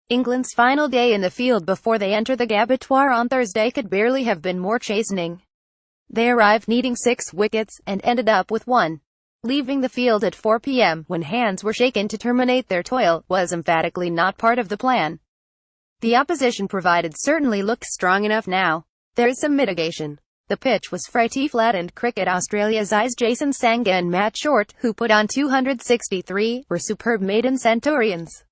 England's final day in the field before they enter the Gabbatoir on Thursday could barely have been more chastening. They arrived needing 6 wickets, and ended up with 1. Leaving the field at 4 p.m., when hands were shaken to terminate their toil, was emphatically not part of the plan. The opposition provided certainly looked strong enough now. There is some mitigation. The pitch was frighty flattened cricket. Australia's Jason Sangha and Matt Short, who put on 263, were superb maiden centurions.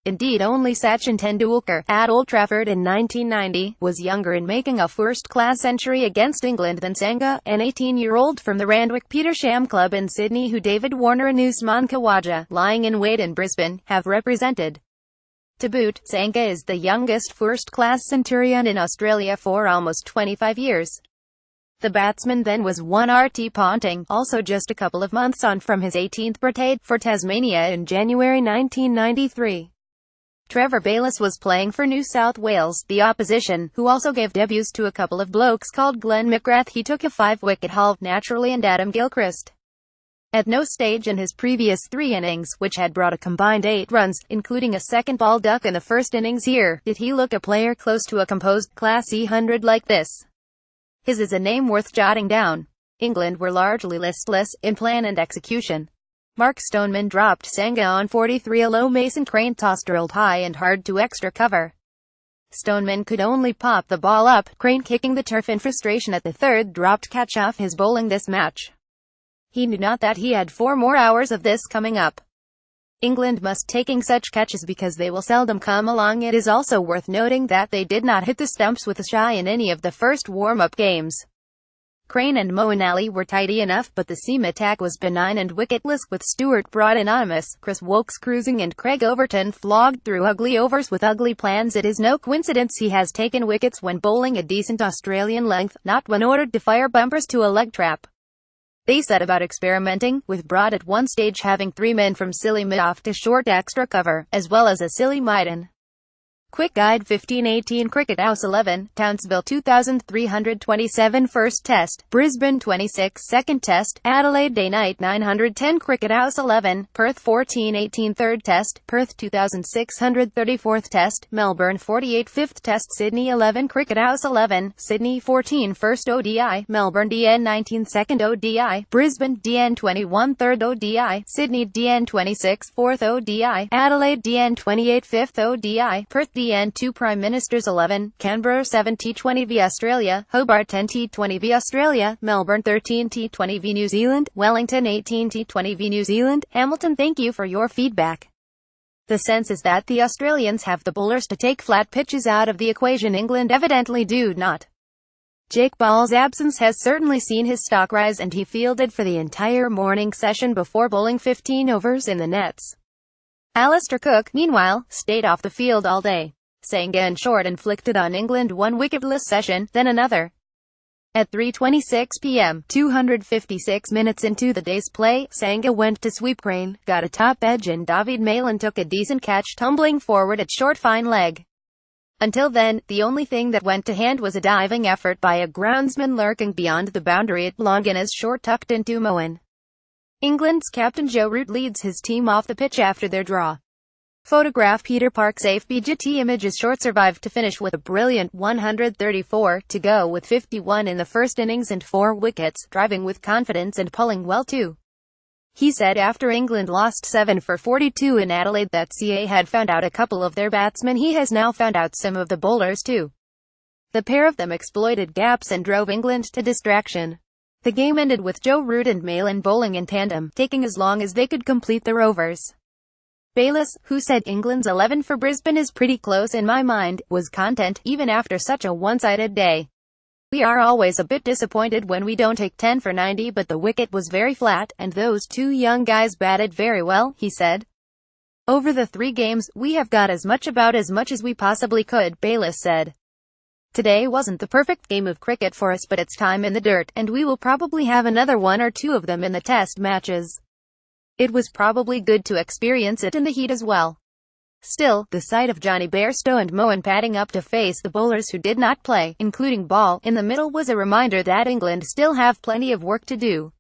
Indeed, only Sachin Tendulkar, at Old Trafford in 1990, was younger in making a first-class century against England than Sangha, an 18-year-old from the Randwick Petersham club in Sydney who David Warner and Usman Khawaja, lying in wait in Brisbane, have represented. To boot, Sangha is the youngest first-class centurion in Australia for almost 25 years. The batsman then was one RT Ponting, also just a couple of months on from his 18th birthday, for Tasmania in January 1993. Trevor Bayliss was playing for New South Wales, the opposition, who also gave debuts to a couple of blokes called Glenn McGrath. He took a 5-wicket haul, naturally, and Adam Gilchrist. At no stage in his previous 3 innings, which had brought a combined 8 runs, including a second ball duck in the first innings here, did he look a player close to a composed, classy 100 like this. His is a name worth jotting down. England were largely listless in plan and execution. Mark Stoneman dropped Sangha on 43. A low Mason Crane toss drilled high and hard to extra cover. Stoneman could only pop the ball up, Crane kicking the turf in frustration at the third dropped catch off his bowling this match. He knew not that he had 4 more hours of this coming up. England must taking such catches because they will seldom come along. It is also worth noting that they did not hit the stumps with a shy in any of the first warm-up games. Crane and Moeen were tidy enough, but the seam attack was benign and wicketless, with Stewart Broad anonymous, Chris Wokes cruising and Craig Overton flogged through ugly overs with ugly plans. It is no coincidence he has taken wickets when bowling a decent Australian length, not when ordered to fire bumpers to a leg trap. They set about experimenting, with Broad at one stage having 3 men from silly mid off to short extra cover, as well as a silly maiden. Quick Guide 1518 Cricket House 11, Townsville 2327 First Test, Brisbane 26 Second Test, Adelaide Day-Night 910 Cricket House 11, Perth 1418 Third Test, Perth 2630 Fourth Test, Melbourne 48 Fifth Test, Sydney 11 Cricket House 11, Sydney 14 First ODI, Melbourne DN 19 Second ODI, Brisbane DN 21 Third ODI, Sydney DN 26 Fourth ODI, Adelaide DN 28 Fifth ODI, Perth DN 2 Prime Ministers 11, Canberra 7 T20 v Australia, Hobart 10 T20 v Australia, Melbourne 13 T20 v New Zealand, Wellington 18 T20 v New Zealand, Hamilton. Thank you for your feedback. The sense is that the Australians have the bowlers to take flat pitches out of the equation. England evidently do not. Jake Ball's absence has certainly seen his stock rise, and he fielded for the entire morning session before bowling 15 overs in the nets. Alistair Cook, meanwhile, stayed off the field all day. Sangha and Short inflicted on England 1 wicketless session, then another. At 3:26 p.m., 256 minutes into the day's play, Sangha went to sweep Crane, got a top edge, and David Malan took a decent catch, tumbling forward at short fine leg. Until then, the only thing that went to hand was a diving effort by a groundsman lurking beyond the boundary at long as Short tucked into Moeen. England's captain Joe Root leads his team off the pitch after their draw. Photograph Peter Park's AFBGT images. Short survived to finish with a brilliant 134 to go with 51 in the first innings and 4 wickets, driving with confidence and pulling well too. He said after England lost 7 for 42 in Adelaide that CA had found out a couple of their batsmen. He has now found out some of the bowlers too. The pair of them exploited gaps and drove England to distraction. The game ended with Joe Root and Malan bowling in tandem, taking as long as they could complete their overs. Bayliss, who said England's 11 for Brisbane is pretty close in my mind, was content, even after such a one-sided day. We are always a bit disappointed when we don't take 10 for 90, but the wicket was very flat, and those 2 young guys batted very well, he said. Over the 3 games, we have got as much as we possibly could, Bayliss said. Today wasn't the perfect game of cricket for us, but it's time in the dirt, and we will probably have another 1 or 2 of them in the test matches. It was probably good to experience it in the heat as well. Still, the sight of Johnny Bairstow and Moeen padding up to face the bowlers who did not play, including Ball, in the middle was a reminder that England still have plenty of work to do.